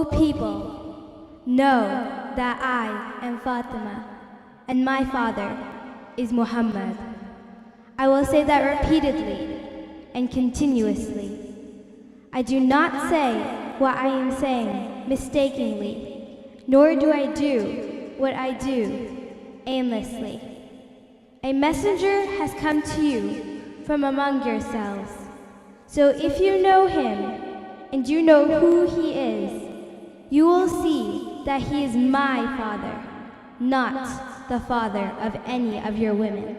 people, know that I am Fatima, and my father is Muhammad. I will say that repeatedly and continuously. I do not say what I am saying mistakenly, nor do I do what I do aimlessly. A messenger has come to you from among yourselves. So if you know him, and you know who he is, you will see that he is my father, not the father of any of your women.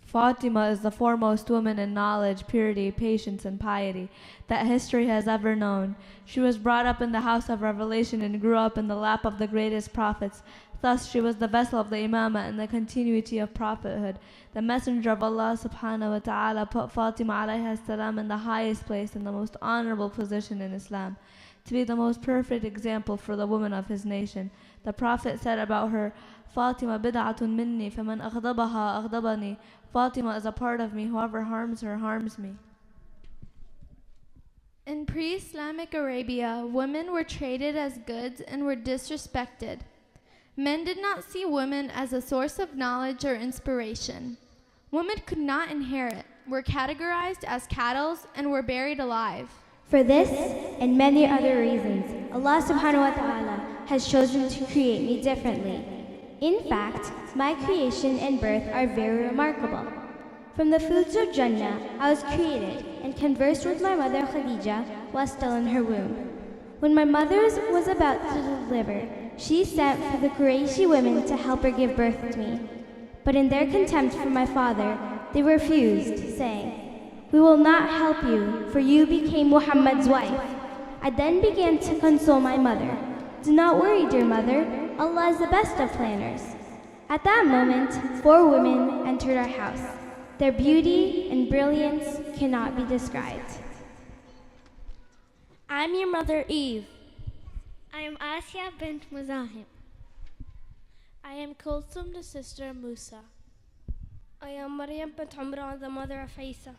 Fatima is the foremost woman in knowledge, purity, patience, and piety that history has ever known. She was brought up in the house of revelation and grew up in the lap of the greatest prophets. Thus, she was the vessel of the imamah and the continuity of prophethood. The Messenger of Allah subhanahu wa ta'ala put Fatima alayha salam in the highest place and the most honorable position in Islam, to be the most perfect example for the women of his nation. The Prophet said about her, Fatima bid'atun minni, faman aghdabaha aghdabani. Fatima is a part of me, whoever harms her harms me. In pre-Islamic Arabia, women were traded as goods and were disrespected. Men did not see women as a source of knowledge or inspiration. Women could not inherit, were categorized as cattle, and were buried alive. For this and many other reasons, Allah subhanahu wa ta'ala has chosen to create me differently. In fact, my creation and birth are very remarkable. From the foods of Jannah, I was created and conversed with my mother Khadija while still in her womb. When my mother was about to deliver, she sent for the Qurayshi women to help her give birth to me. But in their contempt for my father, they refused, saying, "We will not help you, for you became Muhammad's wife." I then began to console my mother. "Do not worry, dear mother. Allah is the best of planners." At that moment, 4 women entered our house. Their beauty and brilliance cannot be described. I'm your mother Eve. I am Asya bint Muzahim. I am Kulthum, the sister of Musa. I am Maryam bint Umran, the mother of Isa.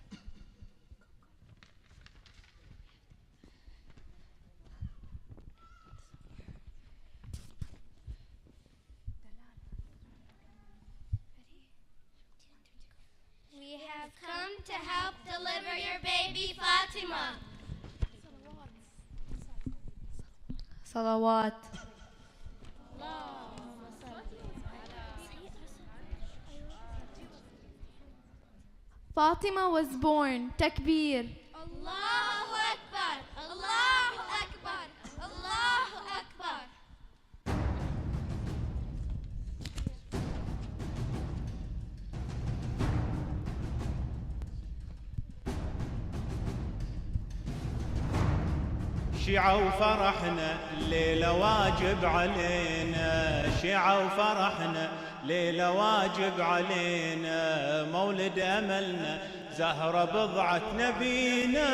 We have come to help deliver your baby Fatima. Salawat. Fatima was born. Takbir. Allahu Akbar, Allahu Akbar, Allahu Akbar. شيعة وفرحنا الليلة واجب علينا، شيعة وفرحنا ليلة واجب علينا، مولد أملنا زهرة بضعة نبينا،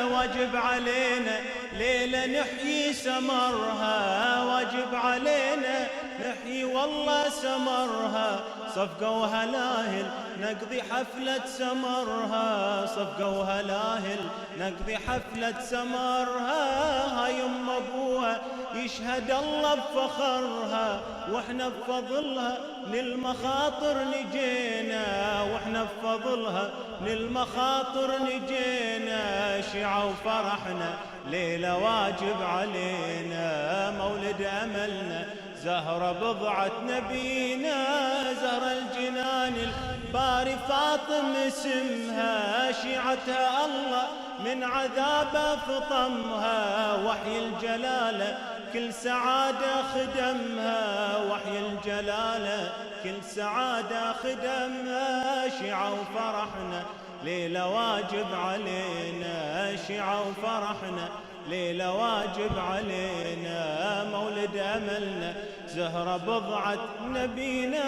واجب علينا ليلة نحيي سمرها، واجب علينا نحيي والله سمرها، صفقة وهلاهل نقضي حفلة سمرها، صفقة وهلاهل نقضي حفلة سمرها، هاي ام ابوها يشهد الله بفخرها، واحنا بفضلها للمخاطر نجينا، واحنا بفضلها للمخاطر نجينا، شيعة وفرحنا ليلة واجب علينا، مولد أملنا زهرة بضعة نبينا، زهرة الجنان الباري فاطم اسمها، شيعتها الله من عذابه فطمها، وحي الجلالة كل سعادة خدمها، وحي الجلالة كل سعادة خدمها، شيعة وفرحنا ليلة واجب علينا، شيعة وفرحنا ليلة واجب علينا، مولد أملنا زهرة بضعة نبينا.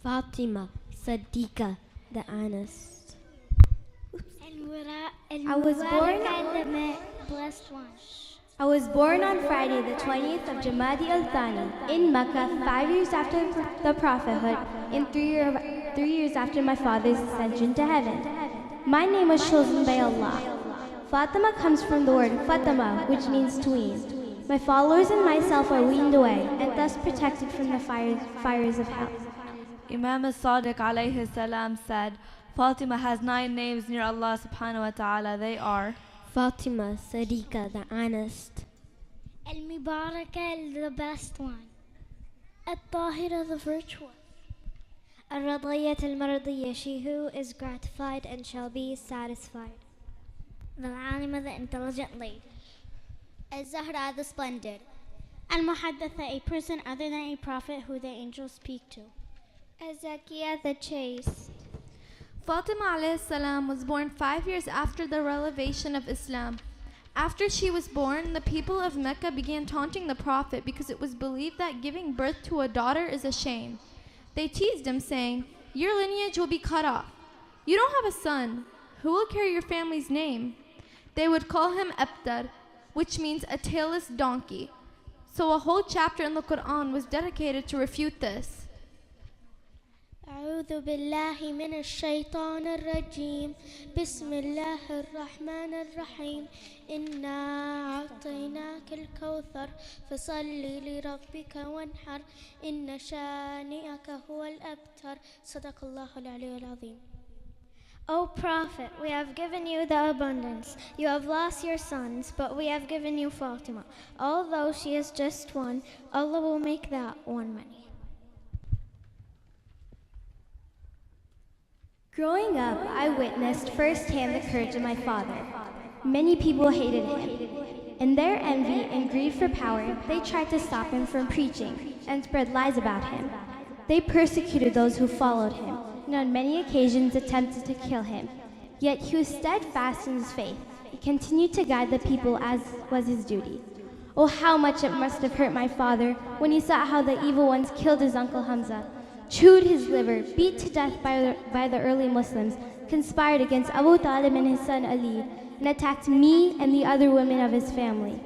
Fatima, Sadiqa, the honest. I was born the blessed one. I was born on Friday, the 20th of Jamadi al-Thani in Mecca, 5 years after the prophethood and 3 years after my father's ascension to heaven. My name was chosen by Allah. Fatima comes from the word Fatima, which means to wean. My followers and myself are weaned away and thus protected from the fires of hell. Imam as-Sadiq alayhi salam said, Fatima has 9 names near Allah subhanahu wa ta'ala. They are Fatima, Sadiqa, the honest. Al-Mubaraka, the best one. Al-Tahira, the virtuous. Al-Radiyat al-Maradiyya, she who is gratified and shall be satisfied. The Alima, the intelligent lady. Al-Zahra, the splendid. Al-Muhaddatha, a person other than a prophet who the angels speak to. Al-Zakiya, the chaste. Fatima alayhi salam was born 5 years after the revelation of Islam. After she was born, the people of Mecca began taunting the Prophet because it was believed that giving birth to a daughter is a shame. They teased him, saying, "Your lineage will be cut off. You don't have a son. Who will carry your family's name?" They would call him Abtar, which means a tailless donkey. So a whole chapter in the Quran was dedicated to refute this. أعوذ بالله من الشيطان الرجيم بسم الله الرحمن الرحيم إنا أعطيناك الكوثر فصل لربك وانحر إن شانئك هو الأبتر صدق الله العلي العظيم. O Prophet, we have given you the abundance. You have lost your sons, but we have given you Fatima. Although she is just one, Allah will make that one many. Growing up, I witnessed firsthand the courage of my father. Many people hated him. In their envy and greed for power, they tried to stop him from preaching and spread lies about him. They persecuted those who followed him and on many occasions attempted to kill him. Yet he was steadfast in his faith. He continued to guide the people as was his duty. Oh, how much it must have hurt my father when he saw how the evil ones killed his uncle Hamza, chewed his liver, beat to death by the early Muslims, conspired against Abu Talib and his son Ali, and attacked me and the other women of his family.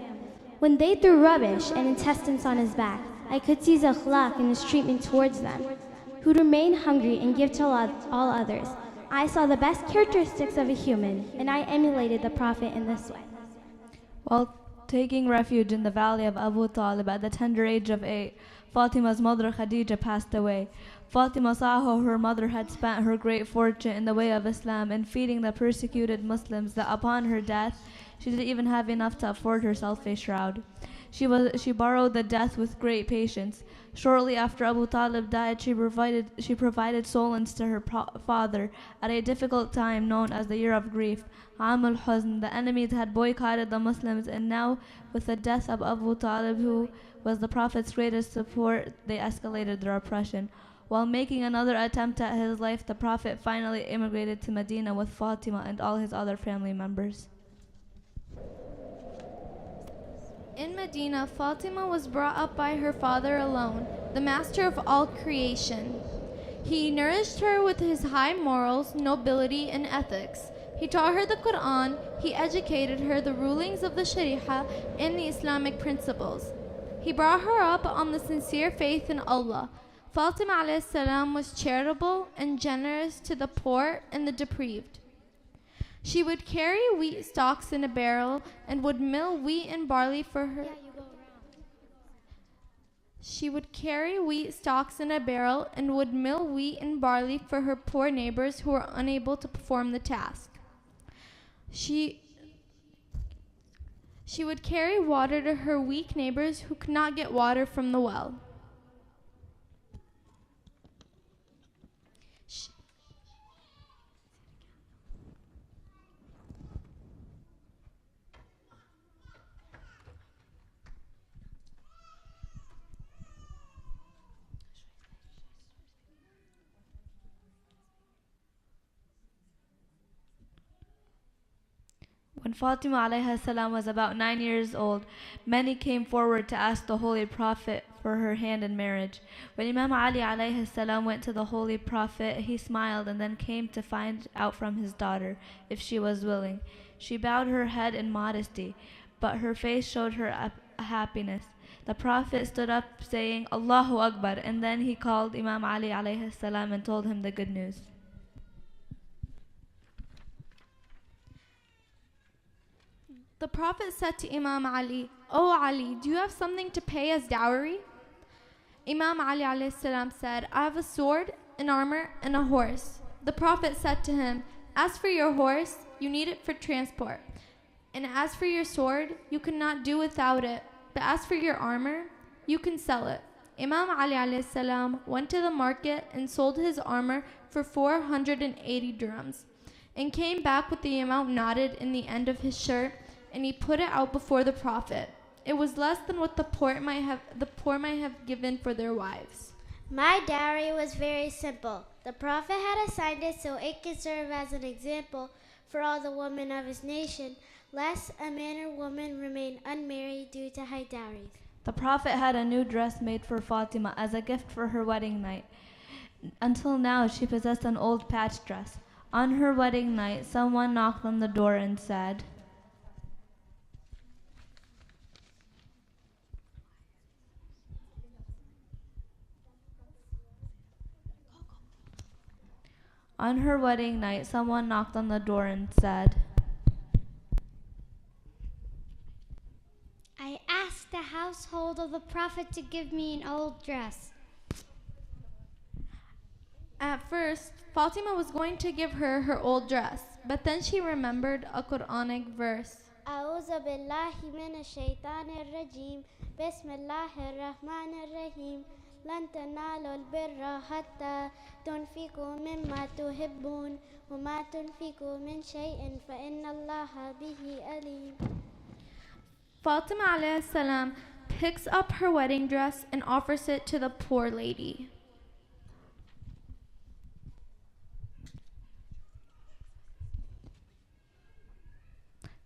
When they threw rubbish and intestines on his back, I could see his akhlaq and his treatment towards them. He would remain hungry and give to all others. I saw the best characteristics of a human, and I emulated the Prophet in this way. While taking refuge in the valley of Abu Talib at the tender age of 8, Fatima's mother Khadija passed away. Fatima saw how her mother had spent her great fortune in the way of Islam and feeding the persecuted Muslims that upon her death, she didn't even have enough to afford herself a shroud. She borrowed the death with great patience. Shortly after Abu Talib died, she provided solace to her father at a difficult time known as the Year of Grief, Am al-Huzn. The enemies had boycotted the Muslims, and now with the death of Abu Talib, who was the Prophet's greatest support, they escalated their oppression. While making another attempt at his life, the Prophet finally immigrated to Medina with Fatima and all his other family members. In Medina, Fatima was brought up by her father alone, the master of all creation. He nourished her with his high morals, nobility, and ethics. He taught her the Quran, he educated her the rulings of the Sharia and the Islamic principles. He brought her up on the sincere faith in Allah. Fatima alayhi salam was charitable and generous to the poor and the deprived. She would carry wheat stalks in a barrel and would mill wheat and barley for her. She would carry wheat stalks in a barrel and would mill wheat and barley for her poor neighbors who were unable to perform the task. She would carry water to her weak neighbors who could not get water from the well. When Fatima alayha salam was about 9 years old, many came forward to ask the Holy Prophet for her hand in marriage. When Imam Ali alayhi salam went to the Holy Prophet, he smiled and then came to find out from his daughter if she was willing. She bowed her head in modesty, but her face showed her happiness. The Prophet stood up saying, Allahu Akbar, and then he called Imam Ali alayhi salam and told him the good news. The Prophet said to Imam Ali, "O Ali, do you have something to pay as dowry?" Imam Ali alayhi salam said, "I have a sword, an armor, and a horse." The Prophet said to him, "As for your horse, you need it for transport. And as for your sword, you cannot do without it. But as for your armor, you can sell it." Imam Ali alayhi salam went to the market and sold his armor for 480 dirhams and came back with the amount knotted in the end of his shirt, and he put it out before the Prophet. It was less than what the poor might have given for their wives. My dowry was very simple. The Prophet had assigned it so it could serve as an example for all the women of his nation, lest a man or woman remain unmarried due to high dowries. The Prophet had a new dress made for Fatima as a gift for her wedding night. Until now, she possessed an old patched dress. On her wedding night, someone knocked on the door and said, On her wedding night, someone knocked on the door and said, I asked the household of the Prophet to give me an old dress. At first, Fatima was going to give her her old dress, but then she remembered a Quranic verse. أعوذ بالله من الشيطان الرجيم بسم الله الرحمن الرحيم لن تنالوا البر حتى تنفقوا مما تحبون وما تنفقوا من شيء فإن الله به عليم. Fatima alayhi salam picks up her wedding dress and offers it to the poor lady.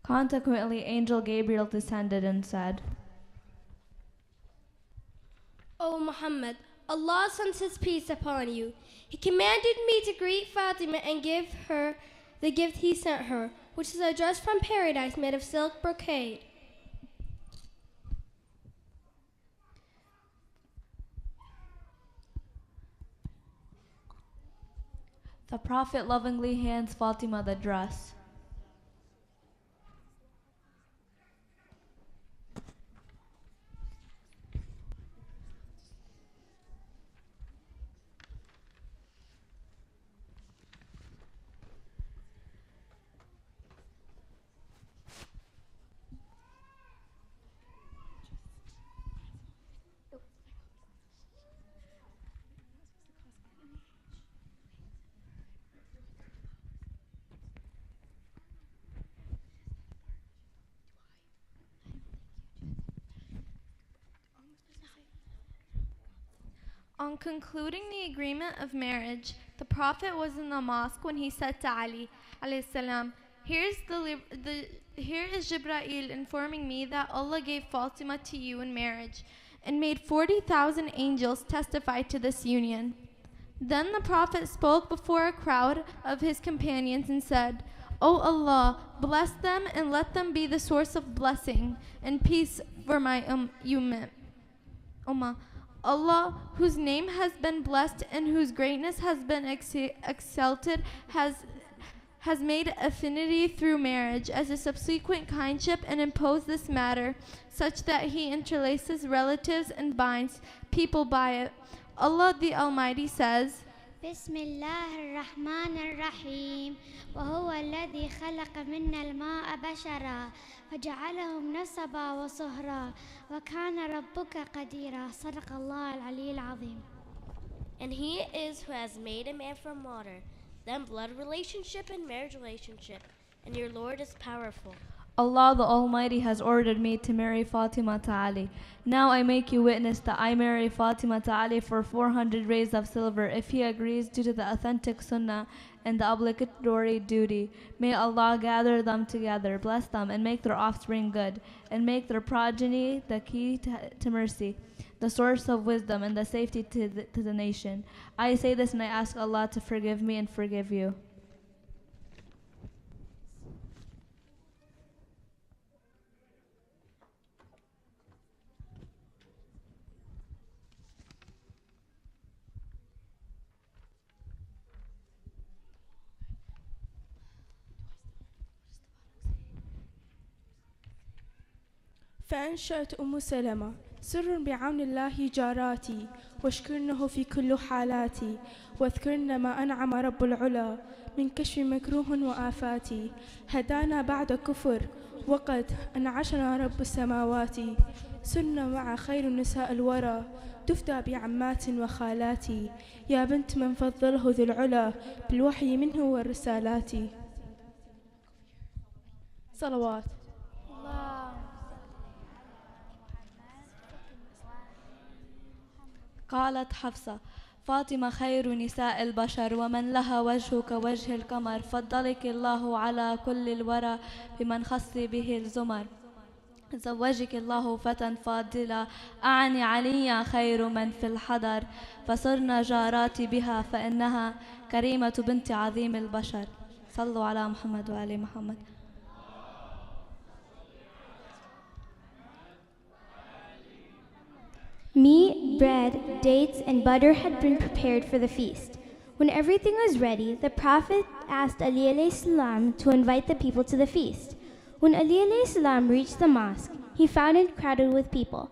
Consequently, Angel Gabriel descended and said, O Muhammad, Allah sends His peace upon you. He commanded me to greet Fatima and give her the gift He sent her, which is a dress from paradise made of silk brocade. The Prophet lovingly hands Fatima the dress. On concluding the agreement of marriage, the Prophet was in the mosque when he said to Ali alayhi salam, Here is Jibreel informing me that Allah gave Fatima to you in marriage and made 40,000 angels testify to this union. Then the Prophet spoke before a crowd of his companions and said, O Allah, bless them and let them be the source of blessing and peace for my ummah. Allah, whose name has been blessed and whose greatness has been exalted, has made affinity through marriage as a subsequent kindship and imposed this matter such that He interlaces relatives and binds people by it. Allah the Almighty says, بسم الله الرحمن الرحيم وهو الذي خلق منا الماء بشرا فجعلهم نسبا وصهرا وكان ربك قديرا صدق الله العلي العظيم. And He is who has made a man from water, then blood relationship and marriage relationship, and your Lord is powerful. Allah the Almighty has ordered me to marry Fatima to Ali. Now I make you witness that I marry Fatima to Ali for 400 rays of silver if he agrees due to the authentic sunnah and the obligatory duty. May Allah gather them together, bless them, and make their offspring good, and make their progeny the key to mercy, the source of wisdom, and the safety to the nation. I say this and I ask Allah to forgive me and forgive you. فأنشأت أم سلمة سر بعون الله جاراتي، واشكرنه في كل حالاتي، واذكرن ما أنعم رب العلا من كشف مكروه وآفاتي. هدانا بعد كفر وقد أنعشنا رب السماوات، سرنا مع خير نساء الورى تفدى بعمات وخالاتي، يا بنت من فضله ذو العلا بالوحي منه والرسالات. صلوات. قالت حفصة: فاطمة خير نساء البشر، ومن لها وجه كوجه القمر، فضلك الله على كل الورى بمن خص به الزمر. زوجك الله فتى فاضلا، أعني عليا خير من في الحضر، فصرنا جاراتي بها فإنها كريمة بنت عظيم البشر. صلوا على محمد وآل محمد. Meat, bread, dates, and butter had been prepared for the feast. When everything was ready, the Prophet asked Ali alayhi salam to invite the people to the feast. When Ali alayhi salam reached the mosque, he found it crowded with people.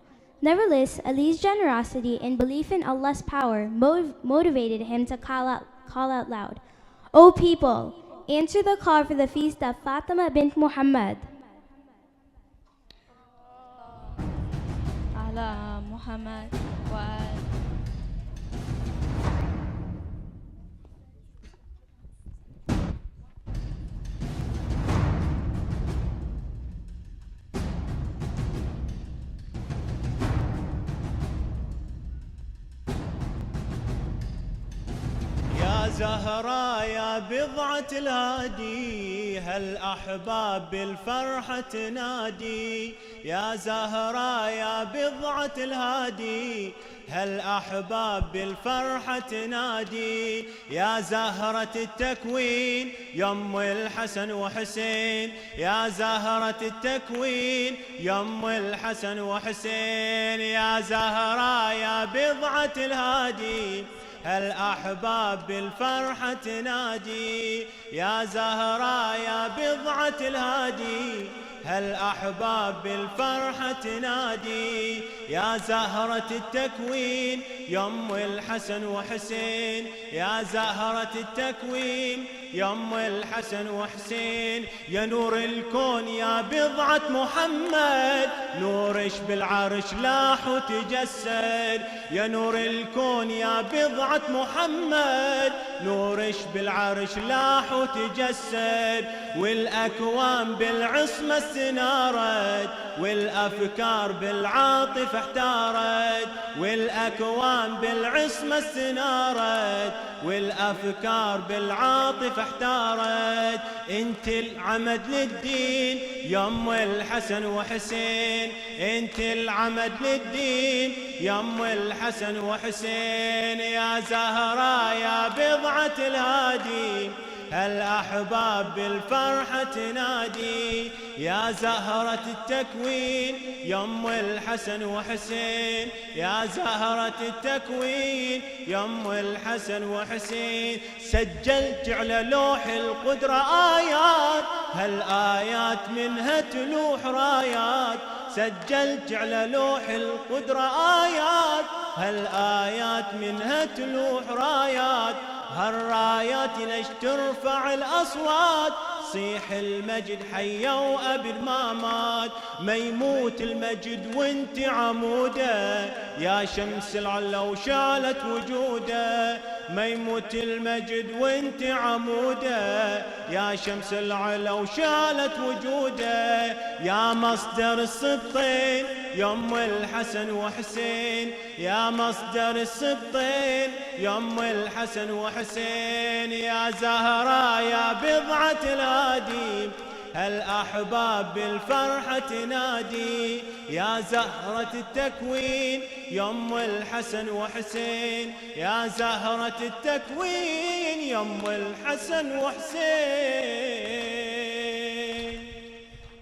Nevertheless, Ali's generosity and belief in Allah's power motivated him to call out loud, "O people, answer the call for the feast of Fatima bint Muhammad." على محمد وآل. يا زهراء يا بضعة الهادي، هالأحباب بالفرحة تنادي. يا زهراء يا بضعة الهادي، هالأحباب بالفرحة تنادي. يا زهرة التكوين يم الحسن وحسين، يا زهرة التكوين يم الحسن وحسين. يا زهراء يا بضعة الهادي، هالأحباب بالفرحة تنادي. يا زهراء يا بضعة الهادي، هالأحباب بالفرحة تنادي. يا زهرة التكوين يم الحسن وحسين، يا زهرة التكوين يم الحسن وحسين. يا نور الكون يا بضعة محمد، نورش بالعرش لاح وتجسد. يا نور الكون يا بضعة محمد، نورش بالعرش لاح وتجسد. والأكوان بالعصمة استنارت، والأفكار بالعاطفة احتارت. والأكوان بالعصمة استنارت، والأفكار بالعاطفة احتارت. انت العمد للدين يم الحسن وحسين، انت العمد للدين يم الحسن وحسين. يا زهراء يا بضعة الهادي، هالأحباب بالفرحة تنادي. يا زهرة التكوين يم الحسن وحسين، يا زهرة التكوين يم الحسن وحسين. سجلت على لوح القدرة آيات، هالآيات منها تلوح رايات. سجلت على لوح القدرة آيات، هالآيات منها تلوح رايات. هالرايات ليش ترفع الأصوات، صيح المجد حيا وأبد ما مات. ما يموت المجد وانت عموده، يا شمس العلا وشالت وجوده. ما يموت المجد وانت عموده، يا شمس العلا وشالت وجوده. يا مصدر السبطين يم الحسن وحسين، يا مصدر السبطين يم الحسن وحسين. يا زهراء يا بضعة الهادي، هالأحباب بالفرحة تنادي. يا زهرة التكوين يم الحسن وحسين، يا زهرة التكوين يم الحسن وحسين.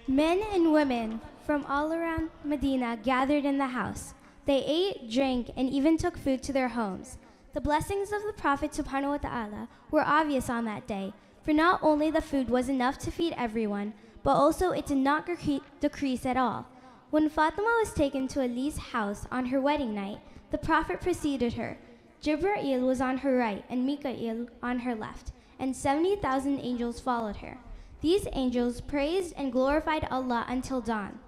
Men and women from all around Medina gathered in the house. They ate, drank, and even took food to their homes. The blessings of the Prophet subhanahu wa ta'ala were obvious on that day, for not only the food was enough to feed everyone, but also it did not decrease at all. When Fatima was taken to Ali's house on her wedding night, the Prophet preceded her. Jibreel was on her right and Mikael on her left, and 70,000 angels followed her. These angels praised and glorified Allah until dawn.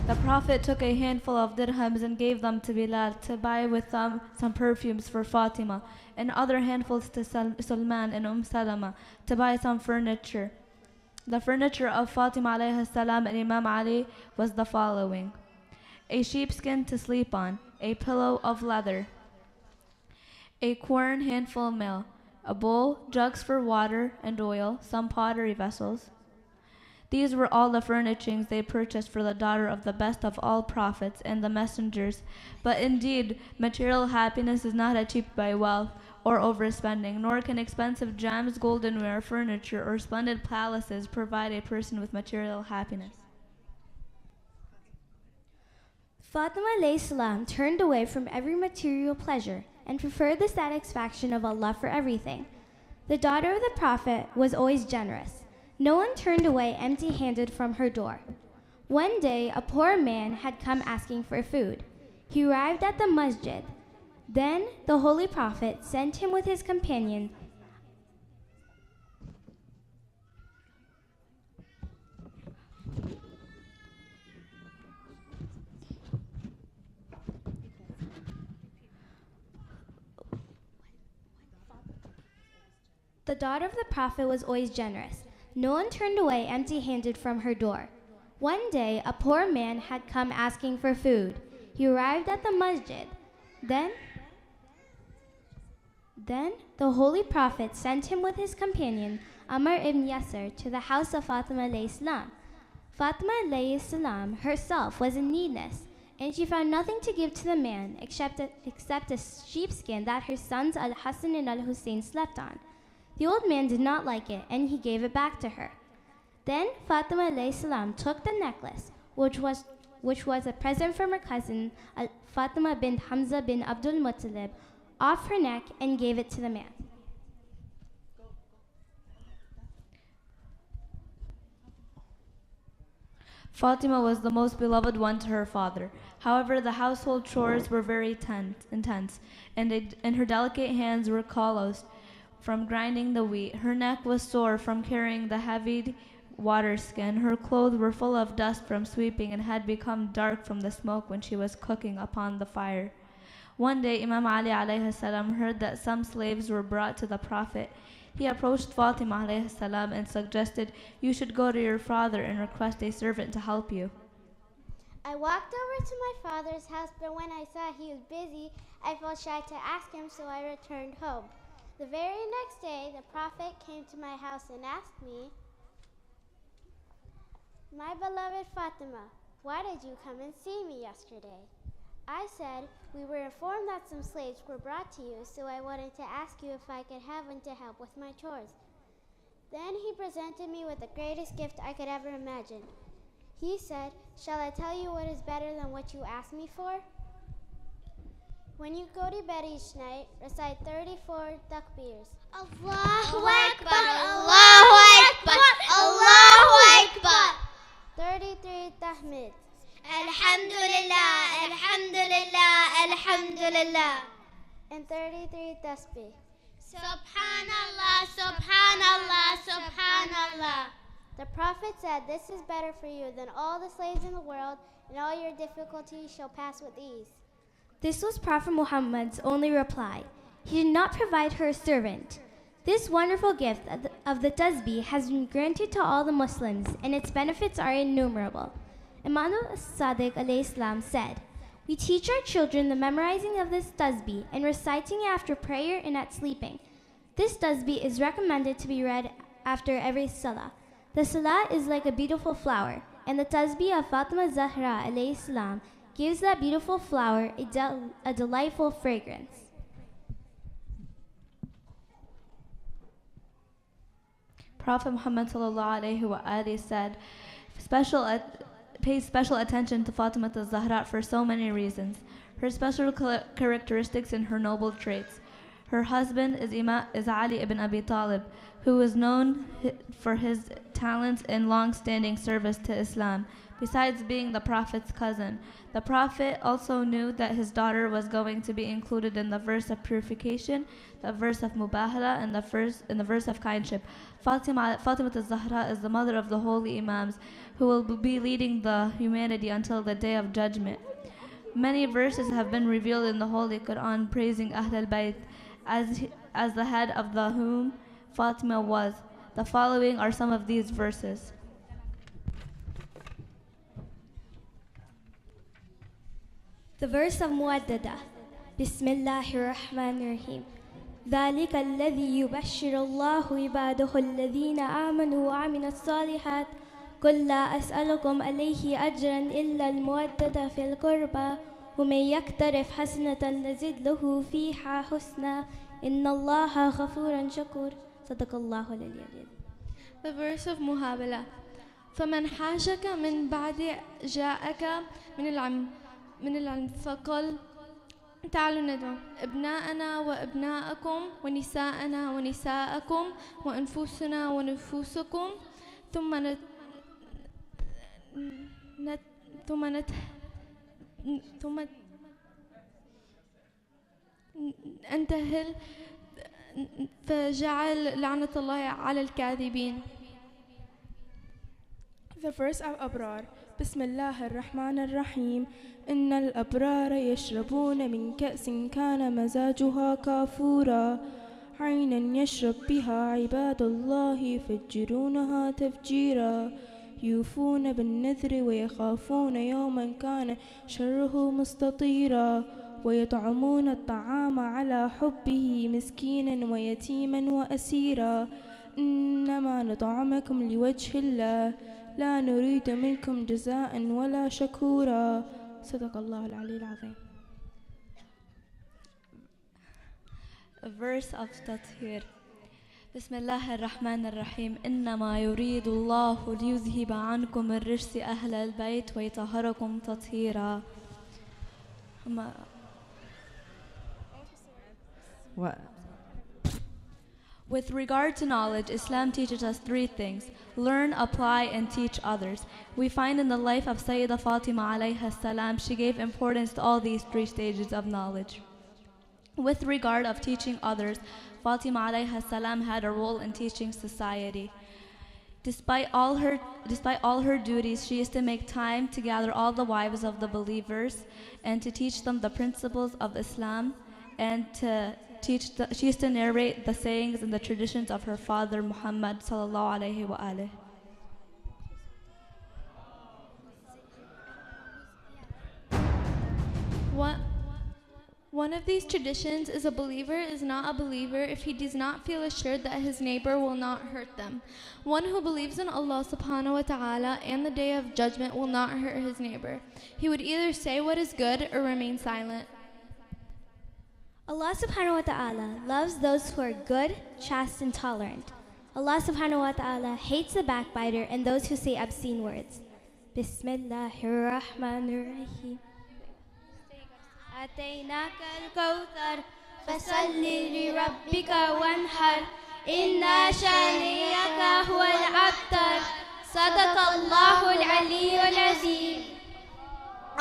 The Prophet took a handful of dirhams and gave them to Bilal to buy with them some perfumes for Fatima, and other handfuls to Sulman and Salama to buy some furniture. The furniture of Fatima alayhi salam and Imam Ali was the following: a sheepskin to sleep on, a pillow of leather, a quern handful of meal, a bowl, jugs for water and oil, some pottery vessels. These were all the furnishings they purchased for the daughter of the best of all prophets and the messengers. But indeed, material happiness is not achieved by wealth or overspending, nor can expensive gems, goldenware, furniture, or splendid palaces provide a person with material happiness. Fatima alayhi salam turned away from every material pleasure and preferred the satisfaction of Allah for everything. The daughter of the Prophet was always generous. No one turned away empty-handed from her door. One day, a poor man had come asking for food. He arrived at the masjid. Then the Holy Prophet sent him with his companion. The daughter of the Prophet was always generous. No one turned away empty-handed from her door. One day, a poor man had come asking for food. He arrived at the masjid. Then the Holy Prophet sent him with his companion, Amr ibn Yasser, to the house of Fatima alayhi salam. Fatima alayhi salam herself was in needness, and she found nothing to give to the man except a sheepskin that her sons Al-Hassan and Al-Hussein slept on. The old man did not like it, and he gave it back to her. Then Fatima alayhi salam took the necklace, which was a present from her cousin Fatima bint Hamza bin Abdul Muttalib, off her neck and gave it to the man. Fatima was the most beloved one to her father. However, the household chores were very intense, and her delicate hands were calloused from grinding the wheat. Her neck was sore from carrying the heavy water skin. Her clothes were full of dust from sweeping and had become dark from the smoke when she was cooking upon the fire. One day, Imam Ali alayhi salam heard that some slaves were brought to the Prophet. He approached Fatima alayhi salam and suggested, "You should go to your father and request a servant to help you." I walked over to my father's house, but when I saw he was busy, I felt shy to ask him, so I returned home. The very next day, the Prophet came to my house and asked me, "My beloved Fatima, why did you come and see me yesterday?" I said, "We were informed that some slaves were brought to you, so I wanted to ask you if I could have one to help with my chores." Then he presented me with the greatest gift I could ever imagine. He said, "Shall I tell you what is better than what you asked me for? When you go to bed each night, recite 34 takbirs. Allahu Akbar, Allahu Akbar, Allahu Akbar. 33 tahmid. Alhamdulillah, Alhamdulillah, Alhamdulillah. And 33 tasbih. Subhanallah, Subhanallah, Subhanallah. The Prophet said, "This is better for you than all the slaves in the world, and all your difficulties shall pass with ease." This was Prophet Muhammad's only reply. He did not provide her a servant. This wonderful gift of the tasbih has been granted to all the Muslims, and its benefits are innumerable. Imam Sadiq alayhi salam said, "We teach our children the memorizing of this tasbih and reciting it after prayer and at sleeping. This tasbih is recommended to be read after every salah. The salah is like a beautiful flower, and the tasbih of Fatima Zahra alayhi salam gives that beautiful flower a delightful fragrance." Prophet Muhammad sallallahu alaihi wa alihi said, "Special pays special attention to Fatima al-Zahra for so many reasons. Her special characteristics and her noble traits. Her husband is Ali ibn Abi Talib, who was known for his talents and long-standing service to Islam. Besides being the Prophet's cousin, the Prophet also knew that his daughter was going to be included in the verse of purification, the verse of mubahala, and the verse of kindship. Fatima al-Zahra is the mother of the holy Imams, who will be leading the humanity until the day of judgment. Many verses have been revealed in the Holy Quran praising Ahlul Bayt, as the head of the whom Fatima was. The following are some of these verses. The verse of Muwaddada. Bismillahir Rahmanir Rahim. ذلك الذي يبشر الله عباده الذين آمنوا وعملوا الصالحات قل لا أسألكم عليه أجرا إلا المودة في القربى ومن يقترف حسنة نزد له فيها حسنا إن الله غفور شكور صدق الله العلي. The verse of Muhabala. فمن حاجك من بعد جاءك من العلم فقل تعالوا ندعو ابناءنا وابناءكم ونساءنا ونساءكم وانفسنا ونفوسكم ثم انتهل فجعل لعنة الله على الكاذبين. The verse of Abrar. بسم الله الرحمن الرحيم إن الأبرار يشربون من كأس كان مزاجها كافورا عينا يشرب بها عباد الله يفجرونها تفجيرا يوفون بالنذر ويخافون يوما كان شره مستطيرا ويطعمون الطعام على حبه مسكينا ويتيما وأسيرا إنما نطعمكم لوجه الله لا نريد منكم جزاء ولا شكورا صدق الله العلي العظيم. A verse of Tathir. بسم الله الرحمن الرحيم إنما يريد الله ليذهب عنكم الرجس أهل البيت ويطهركم تطهيرا. With regard to knowledge, Islam teaches us three things: learn, apply, and teach others. We find in the life of Sayyidah Fatima alayha salam, she gave importance to all these three stages of knowledge. With regard of teaching others, Fatima alayha salam had a role in teaching society. Despite all her duties, she used to make time to gather all the wives of the believers and to teach them the principles of Islam, and she used to narrate the sayings and the traditions of her father Muhammad sallallahu alaihi wa alihi. One of these traditions is a believer is not a believer if he does not feel assured that his neighbor will not hurt them. One who believes in Allah subhanahu wa ta'ala and the day of judgment will not hurt his neighbor. He would either say what is good or remain silent. Allah subhanahu wa ta'ala loves those who are good, chaste, and tolerant. Allah subhanahu wa ta'ala hates the backbiter and those who say obscene words. Bismillahir Rahmanir Rahim. أتيناك الكوثر فصل لربك وانحر إن شانئك هو الأبتر صدق الله العلي العظيم.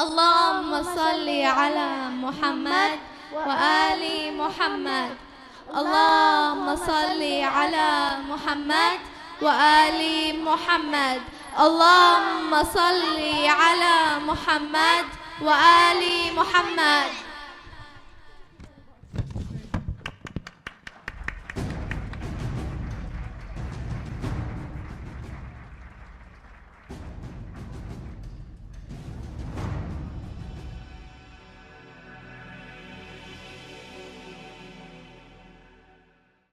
اللهم صل على محمد وآل محمد. اللهم صل على محمد وآل محمد. اللهم صل على محمد وآل محمد.